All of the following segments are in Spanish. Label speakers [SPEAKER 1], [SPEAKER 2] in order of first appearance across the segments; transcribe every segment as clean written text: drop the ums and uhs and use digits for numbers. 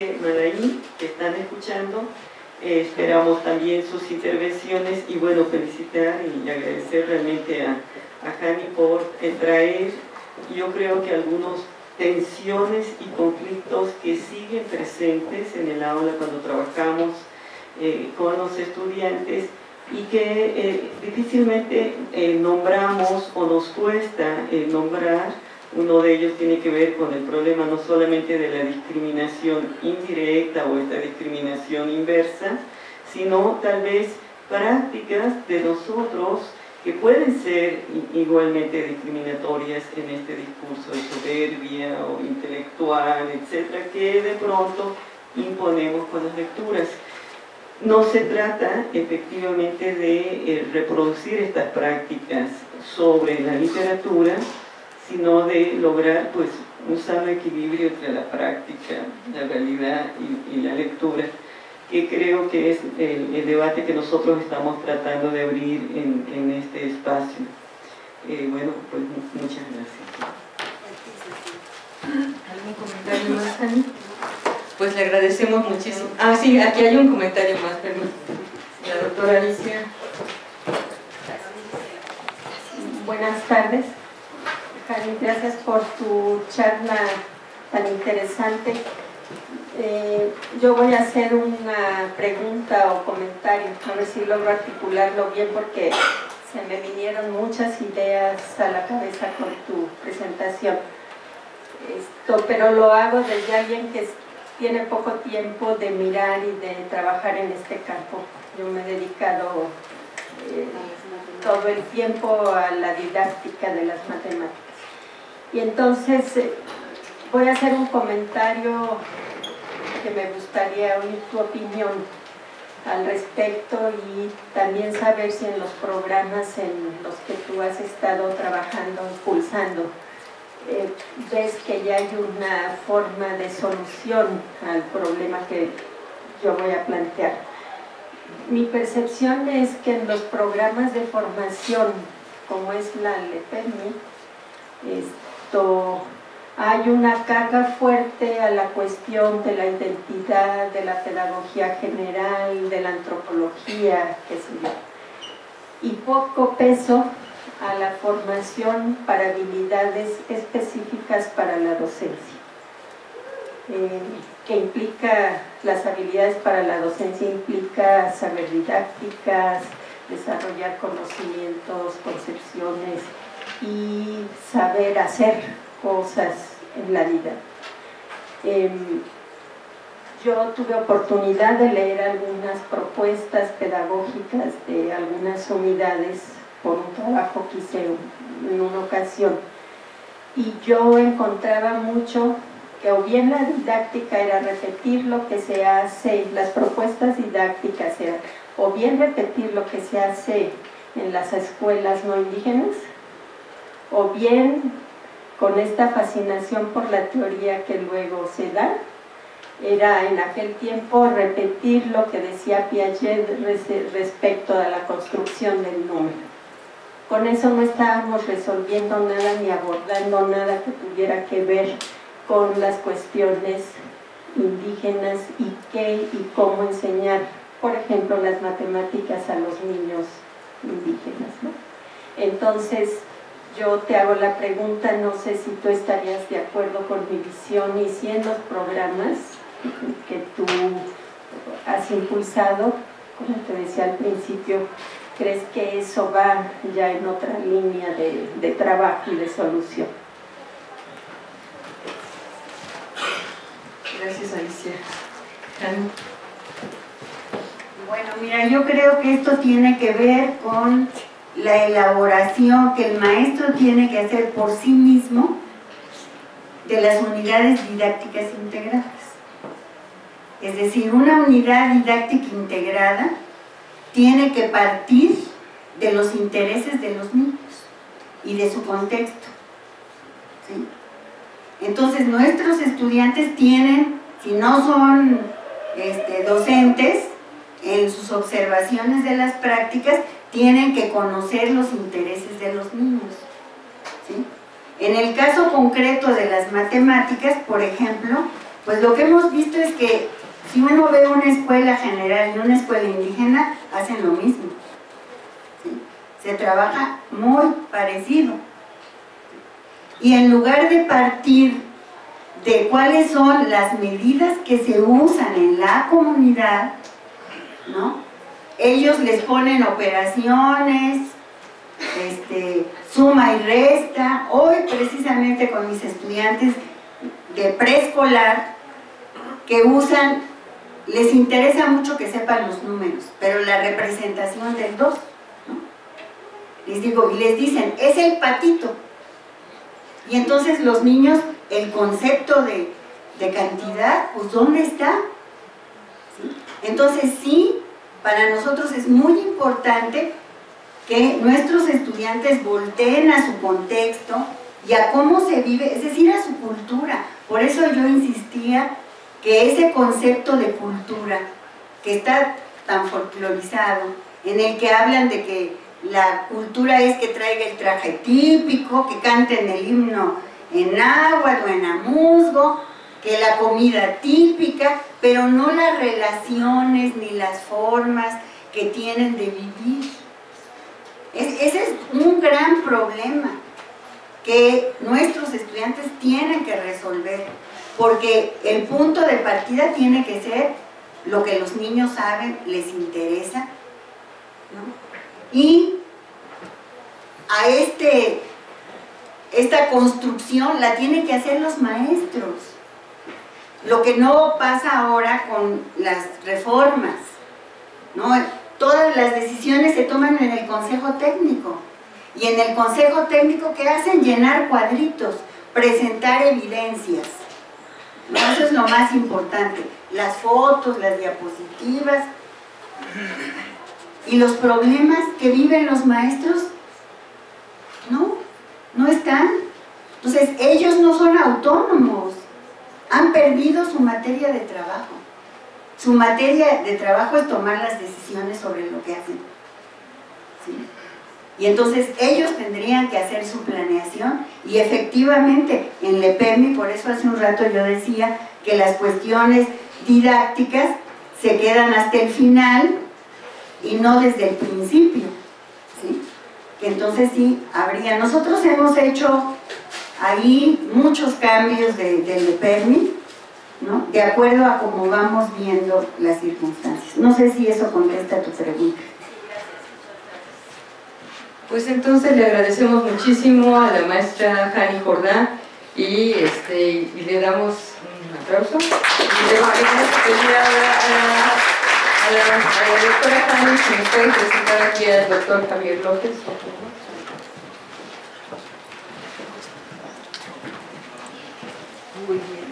[SPEAKER 1] Madaí, que están escuchando. Esperamos también sus intervenciones y bueno, felicitar y agradecer realmente a Jani por traer, yo creo que algunas tensiones y conflictos que siguen presentes en el aula cuando trabajamos con los estudiantes y que difícilmente nombramos o nos cuesta nombrar. Uno de ellos tiene que ver con el problema no solamente de la discriminación indirecta o esta discriminación inversa, sino tal vez prácticas de nosotros que pueden ser igualmente discriminatorias en este discurso de soberbia o intelectual, etcétera, que de pronto imponemos con las lecturas. No se trata efectivamente de reproducir estas prácticas sobre la literatura, sino de lograr pues un sano equilibrio entre la práctica, la realidad y la lectura, que creo que es el debate que nosotros estamos tratando de abrir en este espacio. Bueno, pues muchas gracias.
[SPEAKER 2] ¿Algún comentario más, Ani? Pues le agradecemos muchísimo. Ah, sí, aquí hay un comentario más, perdón. La doctora Alicia.
[SPEAKER 3] Buenas tardes. Jani, gracias por tu charla tan interesante. Yo voy a hacer una pregunta o comentario, a ver si logro articularlo bien, porque se me vinieron muchas ideas a la cabeza con tu presentación. Pero lo hago desde alguien que tiene poco tiempo de mirar y de trabajar en este campo. Yo me he dedicado todo el tiempo a la didáctica de las matemáticas. Y entonces voy a hacer un comentario que me gustaría oír tu opinión al respecto y también saber si en los programas en los que tú has estado trabajando, impulsando, ves que ya hay una forma de solución al problema que yo voy a plantear. Mi percepción es que en los programas de formación, como es la LEPERMI, hay una carga fuerte a la cuestión de la identidad, de la pedagogía general, de la antropología, qué sé yo, y poco peso a la formación para habilidades específicas para la docencia, que implica, las habilidades para la docencia implica saber didácticas, desarrollar conocimientos, concepciones y saber hacer cosas en la vida. Yo tuve oportunidad de leer algunas propuestas pedagógicas de algunas unidades por un trabajo que hice en una ocasión, y yo encontraba mucho que o bien la didáctica era repetir lo que se hace, las propuestas didácticas eran o bien repetir lo que se hace en las escuelas no indígenas, o bien con esta fascinación por la teoría que luego se da, era en aquel tiempo repetir lo que decía Piaget respecto a la construcción del número. Con eso no estábamos resolviendo nada ni abordando nada que tuviera que ver con las cuestiones indígenas y qué y cómo enseñar, por ejemplo, las matemáticas a los niños indígenas, ¿no? Entonces, yo te hago la pregunta, no sé si tú estarías de acuerdo con mi visión y si en los programas que tú has impulsado, como te decía al principio, ¿crees que eso va ya en otra línea de trabajo y de solución?
[SPEAKER 2] Gracias, Alicia.
[SPEAKER 4] Bueno, mira, yo creo que esto tiene que ver con la elaboración que el maestro tiene que hacer por sí mismo de las unidades didácticas integradas. Es decir, una unidad didáctica integrada tiene que partir de los intereses de los niños y de su contexto, ¿sí? Entonces nuestros estudiantes tienen, si no son docentes, en sus observaciones de las prácticas, tienen que conocer los intereses de los niños, ¿sí? En el caso concreto de las matemáticas, por ejemplo, Pues lo que hemos visto es que si uno ve una escuela general y una escuela indígena, hacen lo mismo. ¿Sí? Se trabaja muy parecido. Y en lugar de partir de cuáles son las medidas que se usan en la comunidad, ¿no? Ellos les ponen operaciones, suma y resta. Hoy precisamente con mis estudiantes de preescolar que usan, les interesa mucho que sepan los números, pero la representación del 2, ¿no? Les digo, y les dicen, es el patito. Y entonces los niños, el concepto de cantidad, pues ¿dónde está? ¿Sí? Entonces sí, para nosotros es muy importante que nuestros estudiantes volteen a su contexto y a cómo se vive, es decir, a su cultura. Por eso yo insistía que ese concepto de cultura, que está tan folclorizado, en el que hablan de que la cultura es que traiga el traje típico, que canten el himno en náhuatl o en amuzgo, que la comida típica, pero no las relaciones ni las formas que tienen de vivir. Ese es un gran problema que nuestros estudiantes tienen que resolver, porque el punto de partida tiene que ser lo que los niños saben, les interesa, ¿no? Y a esta construcción la tienen que hacer los maestros. Lo que no pasa ahora con las reformas, ¿no? Todas las decisiones se toman en el consejo técnico. Y en el consejo técnico, ¿qué hacen? Llenar cuadritos, presentar evidencias, ¿no? Eso es lo más importante. Las fotos, las diapositivas. Y los problemas que viven los maestros, no están. Entonces, ellos no son autónomos. Han perdido su materia de trabajo. Su materia de trabajo es tomar las decisiones sobre lo que hacen. ¿Sí? Y entonces ellos tendrían que hacer su planeación y efectivamente en LEPERMI, por eso hace un rato yo decía que las cuestiones didácticas se quedan hasta el final y no desde el principio. ¿Sí? Que entonces sí habría. Nosotros hemos hecho ahí muchos cambios de LEPERMI, ¿no? De acuerdo a cómo vamos viendo las circunstancias. No sé si eso contesta tu pregunta.
[SPEAKER 2] Pues entonces le agradecemos muchísimo a la maestra Jani Jordán y le damos un aplauso. Y le queremos pedir a la doctora Jani si nos puede presentar aquí al doctor Javier López, por favor.
[SPEAKER 5] Muy bien.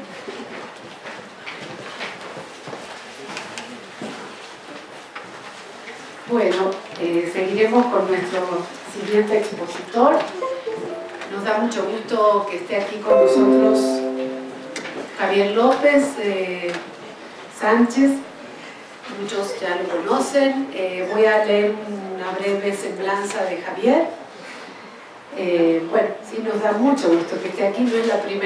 [SPEAKER 5] Bueno, seguiremos con nuestro siguiente expositor. Nos da mucho gusto que esté aquí con nosotros Javier López Sánchez. Muchos ya lo conocen. Voy a leer una breve semblanza de Javier. Bueno, sí nos da mucho gusto que esté aquí, no es la primera